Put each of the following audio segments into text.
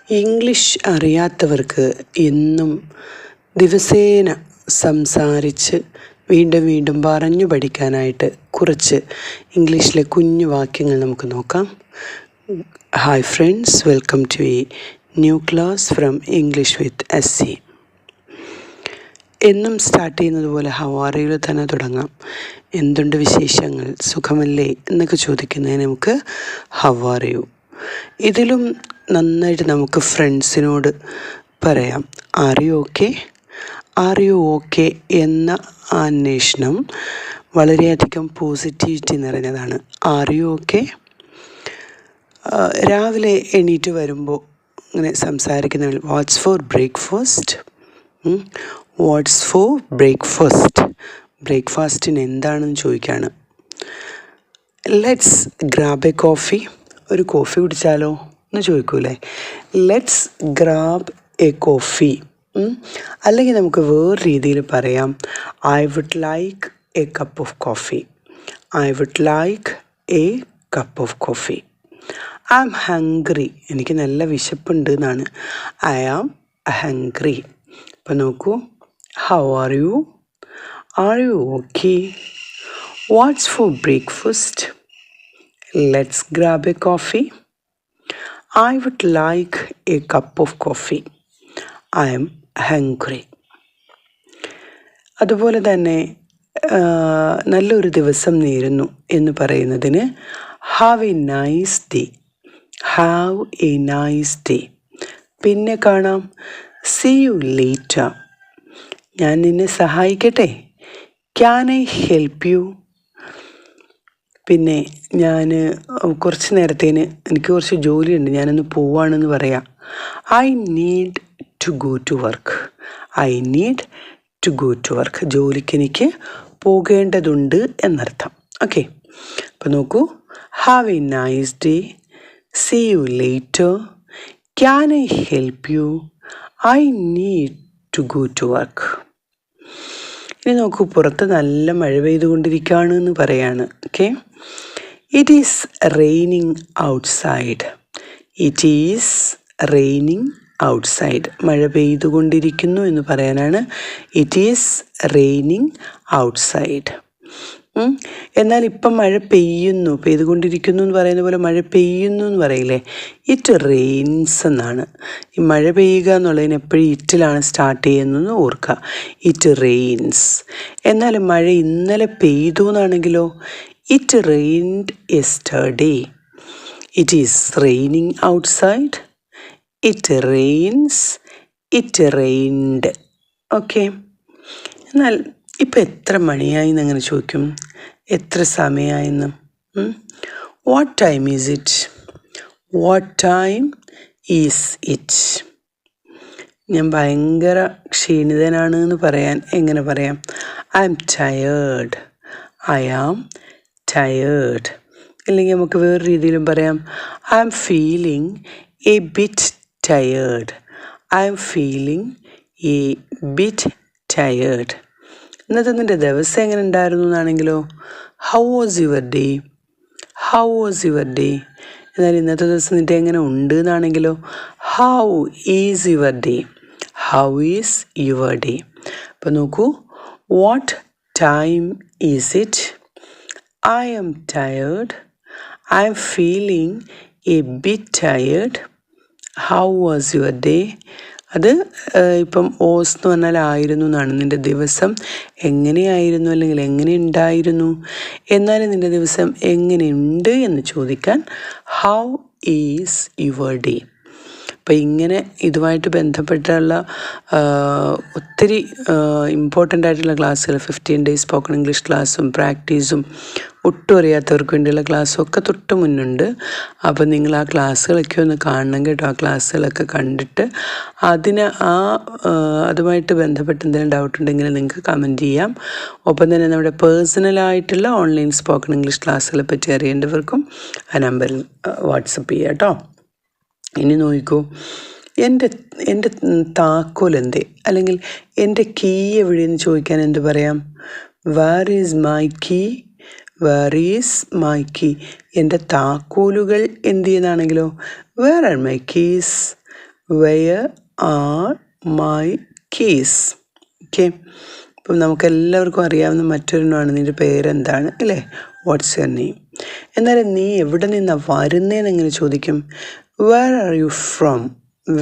English അറിയാത്തവർക്ക് എന്നും ദിവസേന സംസാരിച്ച് വീണ്ടും വീണ്ടും പറഞ്ഞു പഠിക്കാനായിട്ട് കുറച്ച് ഇംഗ്ലീഷിലെ കുഞ്ഞു വാക്യങ്ങൾ നമുക്ക് നോക്കാം. Hi friends, welcome to a new class from English with SC. എന്നും സ്റ്റാർട്ട് ചെയ്യുന്നത് പോലെ ഹൗ ആർ യുവിൽ തന്നെ തുടങ്ങാം. എന്തുണ്ട് വിശേഷങ്ങൾ, സുഖമല്ലേ എന്നൊക്കെ ചോദിക്കുന്നതിന് നമുക്ക് ഹൗ ആർ യു. ഇതിലും നന്നായിട്ട് നമുക്ക് ഫ്രണ്ട്സിനോട് പറയാം are you okay. Are you okay എന്ന അന്വേഷണം വളരെയധികം പോസിറ്റിവിറ്റി നിറഞ്ഞതാണ്. Are you okay. രാവിലെ എണീറ്റ് വരുമ്പോൾ ഇങ്ങനെ സംസാരിക്കുന്ന what's for breakfast. What's for breakfast. ബ്രേക്ക്ഫാസ്റ്റിന് എന്താണെന്ന് ചോദിക്കുകയാണ്. Let's grab a coffee. ഒരു കോഫി കുടിച്ചാലോ എന്ന് ചോദിക്കൂലേ. Let's grab a coffee. അല്ലെങ്കിൽ നമുക്ക് വേറെ രീതിയിൽ പറയാം, I would like a cup of coffee. I would like a cup of coffee. I am hungry. എനിക്ക് നല്ല വിശപ്പുണ്ട് എന്നാണ്. I am hungry. അപ്പം നോക്കൂ, how are you. Are you okay. What's for breakfast. Let's grab a coffee. I would like a cup of coffee. I am hungry. അതുപോലെ തന്നെ നല്ലൊരു ദിവസം നേരുന്നു എന്ന് പറയുന്നതിന് have a nice day. Have a nice day. പിന്നെ കാണാം, see you later. ഞാൻ നിന്നെ സഹായിക്കട്ടെ. Can I help U. പിന്നെ ഞാൻ കുറച്ച് നേരത്തേന് എനിക്ക് കുറച്ച് ജോലിയുണ്ട്, ഞാനൊന്ന് പോവാണെന്ന് പറയാം. I need to go to work. I need to go to work. ജോലിക്ക് എനിക്ക് പോകേണ്ടതുണ്ട് എന്നർത്ഥം. ഓക്കെ, അപ്പോൾ നോക്കൂ, have a nice day. See you later. Can I help you. I need to go to work. ഇനി നോക്കൂ, പുറത്ത് നല്ല മഴ പെയ്തുകൊണ്ടിരിക്കുകയാണ് എന്ന് പറയാണ്. Okay, it is raining outside. It is raining outside. മഴ പെയ്തുകൊണ്ടിരിക്കുന്നു എന്ന് പറയാനാണ് ഇറ്റ് ഈസ് റെയിനിങ് ഔട്ട്സൈഡ്. എന്നാൽ ഇപ്പം മഴ പെയ്തുകൊണ്ടിരിക്കുന്നു എന്ന് പറയുന്ന പോലെ മഴ പെയ്യുന്നു എന്ന് പറയില്ലേ, ഇറ്റ് റെയിൻസ് എന്നാണ്. ഈ മഴ പെയ്യുക എന്നുള്ളതിന് എപ്പോഴും ഇറ്റിലാണ് സ്റ്റാർട്ട് ചെയ്യുന്നതെന്ന് ഓർക്കുക. It rains. എന്നാൽ മഴ ഇന്നലെ പെയ്തു എന്നാണെങ്കിലോ, it rained yesterday. It is raining outside. It rains. It rained. Okay, എന്നാൽ ഇപ്പം എത്ര മണിയായി എന്നങ്ങനെ ചോദിക്കും. എത്ര സമയമായെന്ന്. What time is it. What time is it. ഞാൻ ഭയങ്കര ക്ഷീണിതനാണ് എന്ന് പറയാൻ എങ്ങനെ പറയാം. I am tired. I am tired. അല്ലെങ്കിൽ നമുക്ക് വേറെ രീതിയിലും പറയാം, I am feeling a bit tired. I am feeling a bit tired. ഇന്നത്തെ നിൻ്റെ ദിവസം എങ്ങനെ ഉണ്ടായിരുന്നു എന്നാണെങ്കിലോ, how was your day. How was your day. എന്നാൽ ഇന്നത്തെ ദിവസം നിൻ്റെ എങ്ങനെ ഉണ്ട് എന്നാണെങ്കിലോ, how is your day. How is your day. അപ്പോൾ നോക്കൂ, what time is it. I am tired. I am feeling a bit tired. How was your day. അത് ഇപ്പം ഓസ് എന്ന് പറഞ്ഞാൽ ആയിരുന്നു എന്നാണ്. നിൻ്റെ ദിവസം എങ്ങനെയായിരുന്നു അല്ലെങ്കിൽ എങ്ങനെ ഉണ്ടായിരുന്നു. എന്നാലും നിൻ്റെ ദിവസം എങ്ങനെയുണ്ട് എന്ന് ചോദിക്കാൻ ഹൗ ഈസ് യുവർ ഡേ. അപ്പം ഇങ്ങനെ ഇതുമായിട്ട് ബന്ധപ്പെട്ടുള്ള ഒത്തിരി ഇമ്പോർട്ടൻ്റ് ആയിട്ടുള്ള ക്ലാസ്സുകൾ 15 ഡേയ്സ് സ്പോക്കൺ ഇംഗ്ലീഷ് ക്ലാസ്സും പ്രാക്ടീസും ഒട്ടും അറിയാത്തവർക്ക് വേണ്ടിയുള്ള ക്ലാസ്സും ഒക്കെ തൊട്ട് മുന്നുണ്ട്. അപ്പോൾ നിങ്ങൾ ആ ക്ലാസ്സുകളൊക്കെ ഒന്ന് കാണണം കേട്ടോ. ആ ക്ലാസ്സുകളൊക്കെ കണ്ടിട്ട് അതുമായിട്ട് ബന്ധപ്പെട്ട് എന്തെങ്കിലും ഡൗട്ട് ഉണ്ടെങ്കിൽ നിങ്ങൾക്ക് കമൻറ്റ് ചെയ്യാം. ഒപ്പം തന്നെ നമ്മുടെ പേഴ്സണലായിട്ടുള്ള ഓൺലൈൻ സ്പോക്കൺ ഇംഗ്ലീഷ് ക്ലാസ്സുകളെ പറ്റി അറിയേണ്ടവർക്കും ആ നമ്പറിൽ വാട്സപ്പ് ചെയ്യാം കേട്ടോ. ഇനി നോക്കൂ, എൻ്റെ താക്കോൽ എന്തേ, അല്ലെങ്കിൽ എൻ്റെ കീ എവിടെയെന്ന് ചോദിക്കാൻ എന്ത് പറയാം. Where is my key. Where is my key. എൻ്റെ താക്കോലുകൾ എന്ത് ചെയ്യുന്നതാണെങ്കിലോ, where are my keys. Where are my keys. Okay, അപ്പം നമുക്കെല്ലാവർക്കും അറിയാവുന്ന മറ്റൊരെണ്ണമാണ് നിൻ്റെ പേരെന്താണ് അല്ലേ, വാട്ട്സ് യുവർ നെയിം. എന്നാലും നീ എവിടെ നിന്നാണ് വരുന്നതെന്ന് എങ്ങനെ ചോദിക്കും? Where are you from,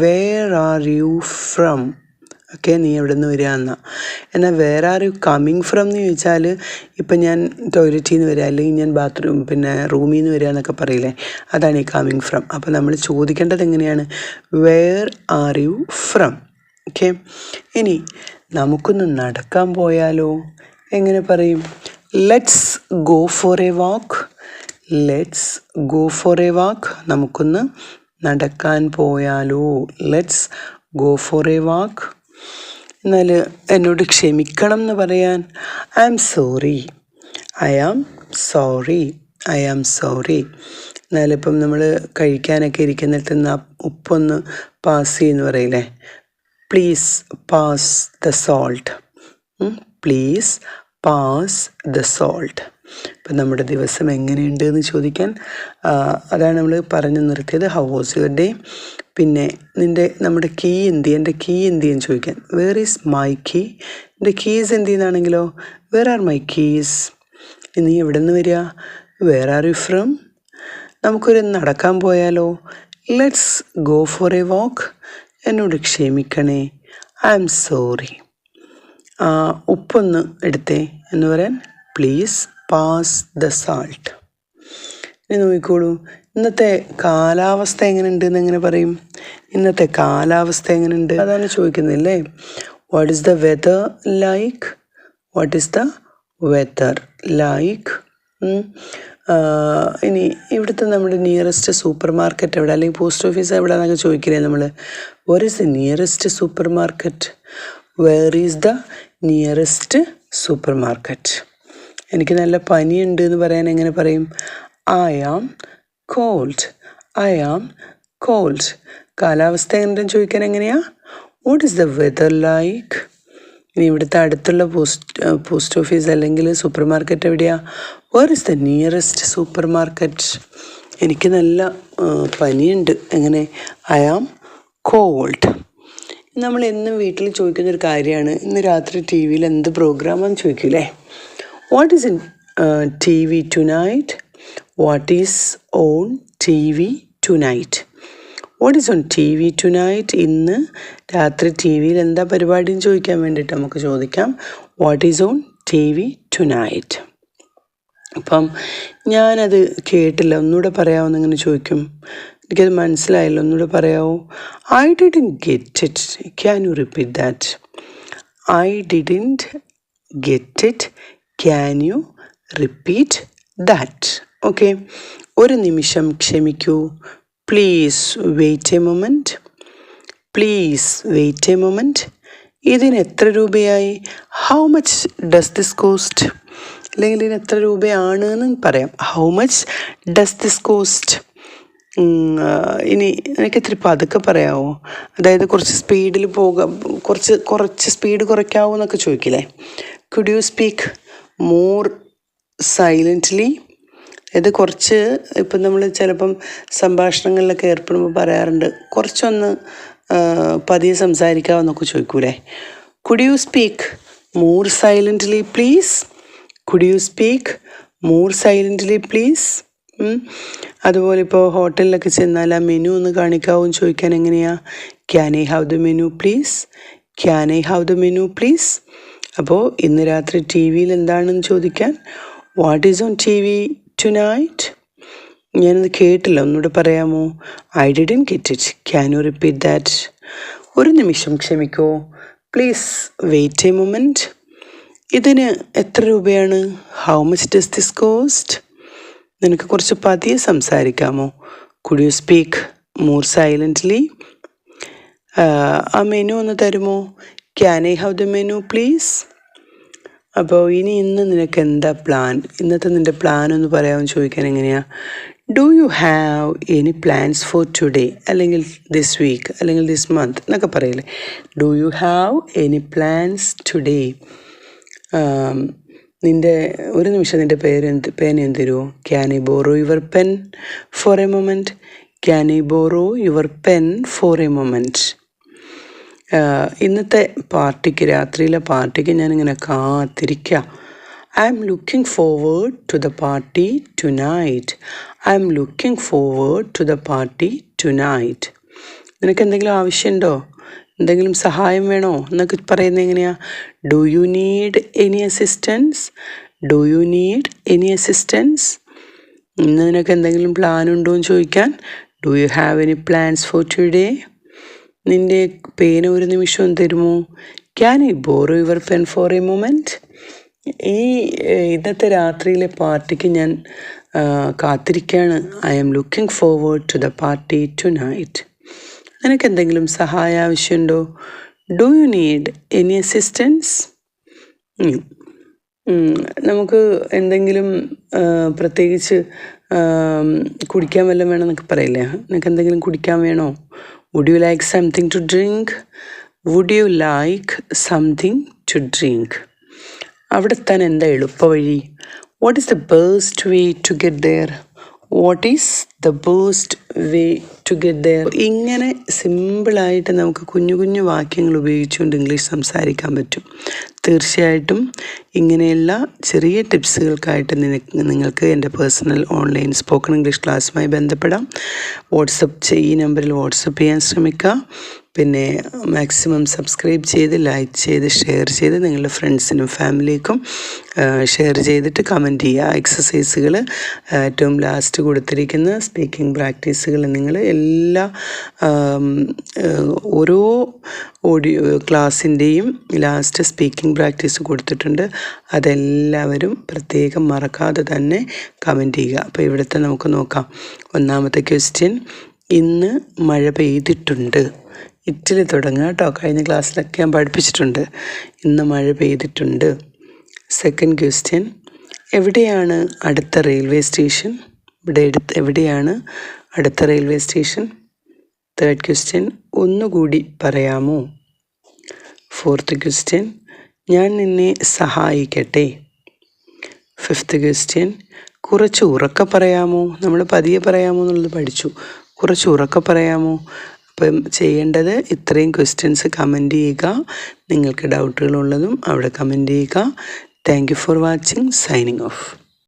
where are you from. Okay, നീ എവിടെ നിന്ന് വരിക എന്നാണ്. എന്നാൽ where are you coming from എന്ന് ചോദിച്ചാൽ ഇപ്പം ഞാൻ ടോയ്ലറ്റിൽ നിന്ന് വരിക, അല്ലെങ്കിൽ ഞാൻ റൂമിൽ നിന്ന് വരിക എന്നൊക്കെ പറയില്ലേ, അതാണ് ഈ കമ്മിങ് ഫ്രം. അപ്പോൾ നമ്മൾ ചോദിക്കേണ്ടത് എങ്ങനെയാണ്? Where are you from. Okay, ഇനി നമുക്കൊന്ന് നടക്കാൻ പോയാലോ, എങ്ങനെ പറയും? Let's go for a walk. Let's go for a walk. നമുക്കൊന്ന് നടക്കാൻ പോയാലോ. Let's go for a walk. എന്നാൽ എന്നോട് ക്ഷമിക്കണം എന്ന് പറയാൻ I am sorry. I am sorry. I am sorry. എന്നാലിപ്പം നമ്മൾ കഴിക്കാനൊക്കെ ഇരിക്കുന്നിടത്ത് നിന്ന് ഉപ്പൊന്ന് പാസ് ചെയ്യുമെന്ന് പറയില്ലേ, please pass the salt. Please pass the salt. ഇപ്പം നമ്മുടെ ദിവസം എങ്ങനെയുണ്ട് എന്ന് ചോദിക്കാൻ അതാണ് നമ്മൾ പറഞ്ഞു നിർത്തിയത്. How was your day. പിന്നെ നമ്മുടെ കീ എന്ത്, എൻ്റെ കീ എന്ത് എന്ന് ചോദിക്കാൻ വേർ ഈസ് മൈ കീ. എൻ്റെ കീസ് എന്ത് ചെയ്യുന്നതാണെങ്കിലോ വേർ ആർ മൈ കീസ്. നീ എവിടെ നിന്ന് വരിക? Where are you from. നമുക്കൊരു നടക്കാൻ പോയാലോ? Let's go for a walk. എന്നോട് ക്ഷമിക്കണേ, ഐ ആം സോറി. ഉപ്പൊന്ന് എടുത്തേ എന്ന് പറയാൻ പ്ലീസ് പാസ് ദ സാൾട്ട്. ഇനി നോക്കിക്കോളൂ, ഇന്നത്തെ കാലാവസ്ഥ എങ്ങനെയുണ്ട് എന്ന് എങ്ങനെ പറയും? ഇന്നത്തെ കാലാവസ്ഥ എങ്ങനെയുണ്ട് അതാണ് ചോദിക്കുന്നില്ലേ. What is the weather like. What is the weather like. ഇനി ഇവിടുത്തെ നമ്മുടെ നിയറസ്റ്റ് സൂപ്പർ മാർക്കറ്റ് എവിടെ, അല്ലെങ്കിൽ പോസ്റ്റ് ഓഫീസ് എവിടെയാണെന്നൊക്കെ ചോദിക്കില്ലേ നമ്മൾ. What is the nearest supermarket. Where is the nearest supermarket. എനിക്ക് നല്ല പനിയുണ്ട് എന്ന് പറയാൻ എങ്ങനെ പറയും? I am cold. I am cold. കാലാവസ്ഥ എങ്ങനെയാണെന്ന് ചോദിക്കാൻ എങ്ങനെയാ? What is the weather like. ഇനി ഇവിടുത്തെ അടുത്തുള്ള പോസ്റ്റ് ഓഫീസ് അല്ലെങ്കിൽ സൂപ്പർ മാർക്കറ്റ് എവിടെയാണ്? Where is the nearest supermarket. എനിക്ക് നല്ല പനിയുണ്ട്. എങ്ങനെ? I am cold. നമ്മൾ എന്നും വീട്ടിൽ ചോദിക്കുന്നൊരു കാര്യമാണ്, ഇന്ന് രാത്രി ടി വിയിൽ എന്ത് പ്രോഗ്രാമാണെന്ന് ചോദിക്കൂലേ. What is in T V tonight. What is on T V tonight. What is on T V tonight. ഇന്ന് രാത്രി ടി വിയിൽ എന്താ പരിപാടിയെന്ന് ചോദിക്കാൻ വേണ്ടിയിട്ട് നമുക്ക് ചോദിക്കാം what is on T V tonight. അപ്പം ഞാനത് കേട്ടില്ല, ഒന്നുകൂടെ പറയാമെന്ന് ഇങ്ങനെ ചോദിക്കും. എനിക്കത് മനസ്സിലായില്ല, ഒന്നുകൂടെ പറയാമോ? I didn't get it. Can you repeat that? I didn't get it. Can you repeat that? Okay, ഒരു നിമിഷം ക്ഷമിക്കൂ. Please wait a moment. Please wait a moment. ഇതിന് എത്ര രൂപയായി? How much does this cost. അല്ലെങ്കിൽ ഇതിന് എത്ര രൂപയാണ് എന്ന് പറയാം. How much does this cost. ഇനി എനിക്ക് ഇത്തിരി പതുക്കെ പറയാമോ? അതായത് കുറച്ച് സ്പീഡിൽ കുറച്ച് സ്പീഡ് കുറയ്ക്കാവോ എന്നൊക്കെ ചോദിക്കില്ലേ. Could you speak more silently. ഇത് കുറച്ച് ഇപ്പം നമ്മൾ ചിലപ്പം സംഭാഷണങ്ങളിലൊക്കെ ഏർപ്പെടുമ്പോൾ പറയാറുണ്ട്, കുറച്ചൊന്ന് പതിയെ സംസാരിക്കാമെന്നൊക്കെ ചോദിക്കൂലേ. Could you speak more silently please. Could you speak more silently please. അതുപോലെ ഇപ്പോൾ ഹോട്ടലിലൊക്കെ ചെന്നാൽ ആ മെനു ഒന്ന് കാണിക്കാവോ എന്ന് ചോദിക്കാൻ എങ്ങനെയാണ്? Can I have the menu please. Can I have the menu please. അപ്പോൾ ഇന്ന് രാത്രി ടി വിയിൽ എന്താണെന്ന് ചോദിക്കാൻ what is on T V tonight. ഞാനത് കേട്ടില്ല, ഒന്നുകൂടെ പറയാമോ? I didn't get it. Can you repeat that? ഒരു നിമിഷം ക്ഷമിക്കോ. Please wait a moment. ഇതിന് എത്ര രൂപയാണ്? How much does this cost. നിനക്ക് കുറച്ച് പതിയെ സംസാരിക്കാമോ? Could you speak more silently. ആ മെനു ഒന്ന് തരുമോ? Can I have the menu please. അപ്പോൾ ഇന്ന് നിനക്ക് എന്താ പ്ലാൻ? ഇന്നത്തെ നിൻ്റെ പ്ലാൻ ഒന്ന് പറയാമെന്ന് ചോദിക്കാൻ എങ്ങനെയാണ്? Do you have any plans for today, അല്ലെങ്കിൽ ദിസ് വീക്ക്, അല്ലെങ്കിൽ ദിസ് മന്ത് എന്നൊക്കെ പറയില്ലേ. Do you have any plans today. ഒരു നിമിഷം നിൻ്റെ പേന എന്ത് തരുമോ? Can I borrow your pen for a moment. Can I borrow your pen for a moment. ഇന്നത്തെ പാർട്ടിക്ക്, രാത്രിയിലെ പാർട്ടിക്ക് ഞാനിങ്ങനെ കാത്തിരിക്കുക. I'm looking forward to the party tonight. I'm looking forward to the party tonight. നിനക്ക് എന്തെങ്കിലും ആവശ്യമുണ്ടോ? എന്തെങ്കിലും സഹായം വേണോ എന്നൊക്കെ പറയുന്നത് എങ്ങനെയാ? Do you need any assistance? Do you need any assistance? ഇന്ന് നിനക്ക് എന്തെങ്കിലും പ്ലാൻ ഉണ്ടോ എന്ന് ചോദിക്കാൻ do you have any plans for today? നിൻ്റെ പേന ഒരു നിമിഷം തരുമോ? Can I borrow your pen for a moment? ഈ ഇന്നത്തെ രാത്രിയിലെ പാർട്ടിക്ക് ഞാൻ കാത്തിരിക്കുകയാണ്. I am looking forward to the party tonight. നിനക്ക് എന്തെങ്കിലും സഹായം ആവശ്യമുണ്ടോ? Do you need any assistance? നമുക്ക് എന്തെങ്കിലും പ്രത്യേകിച്ച് കുടിക്കാൻ വല്ലതും വേണമെന്നൊക്കെ പറയില്ലേ? നിനക്ക് എന്തെങ്കിലും കുടിക്കാൻ വേണോ? Would you like something to drink? Would you like something to drink? അവിടെ എത്താൻ എന്താ എളുപ്പ വഴി? What is the best way to get there? What is the best way to get there? ഇങ്ങനെ സിമ്പിളായിട്ട് നമുക്ക് കുഞ്ഞു കുഞ്ഞു വാക്യങ്ങൾ ഉപയോഗിച്ചുകൊണ്ട് ഇംഗ്ലീഷ് സംസാരിക്കാൻ പറ്റും. തീർച്ചയായിട്ടും ഇങ്ങനെയുള്ള ചെറിയ ടിപ്സുകൾക്കായിട്ട് നിങ്ങൾക്ക് എൻ്റെ പേഴ്സണൽ ഓൺലൈൻ സ്പോക്കൺ ഇംഗ്ലീഷ് ക്ലാസ്സുമായി ബന്ധപ്പെടാം. ഈ നമ്പറിൽ വാട്സപ്പ് ചെയ്യാൻ ശ്രമിക്കുക. പിന്നെ മാക്സിമം സബ്സ്ക്രൈബ് ചെയ്ത്, ലൈക്ക് ചെയ്ത്, ഷെയർ ചെയ്ത് നിങ്ങളുടെ ഫ്രണ്ട്സിനും ഫാമിലിക്കും ഷെയർ ചെയ്തിട്ട് കമൻറ്റ് ചെയ്യുക. എക്സസൈസുകൾ ഏറ്റവും ലാസ്റ്റ് കൊടുത്തിരിക്കുന്ന സ്പീക്കിംഗ് പ്രാക്ടീസുകൾ നിങ്ങൾ എല്ലാ ഓരോ ഓഡിയോ ക്ലാസ്സിൻ്റെയും ലാസ്റ്റ് സ്പീക്കിംഗ് പ്രാക്ടീസ് കൊടുത്തിട്ടുണ്ട്. അതെല്ലാവരും പ്രത്യേകം മറക്കാതെ തന്നെ കമൻറ്റ് ചെയ്യുക. അപ്പോൾ ഇവിടുത്തെ നമുക്ക് നോക്കാം. ഒന്നാമത്തെ ക്വസ്റ്റ്യൻ, ഇന്ന് മഴ പെയ്തിട്ടുണ്ട്. ഇറ്റലി തുടങ്ങുക കേട്ടോ. കഴിഞ്ഞ ക്ലാസ്സിലൊക്കെ ഞാൻ പഠിപ്പിച്ചിട്ടുണ്ട്. ഇന്ന് മഴ പെയ്തിട്ടുണ്ട്. സെക്കൻഡ് ക്വസ്റ്റ്യൻ, എവിടെയാണ് അടുത്ത റെയിൽവേ സ്റ്റേഷൻ? എവിടെയാണ് അടുത്ത റെയിൽവേ സ്റ്റേഷൻ? തേർഡ് ക്വസ്റ്റ്യൻ, ഒന്നുകൂടി പറയാമോ? ഫോർത്ത് ക്വസ്റ്റ്യൻ, ഞാൻ നിന്നെ സഹായിക്കട്ടെ. ഫിഫ്ത്ത് ക്വസ്റ്റ്യൻ, കുറച്ച് ഉറക്കെ പറയാമോ? നമ്മൾ പതിയെ പറയാമോ എന്നുള്ളത് പഠിച്ചു. കുറച്ച് ഉറക്കെ പറയാമോ? അപ്പം ചെയ്യേണ്ടത് ഇത്രയും ക്വസ്റ്റ്യൻസ് കമൻറ്റ് ചെയ്യുക. നിങ്ങൾക്ക് ഡൗട്ടുകളുള്ളതും അവിടെ കമൻറ്റ് ചെയ്യുക. Thank you for watching. Signing off.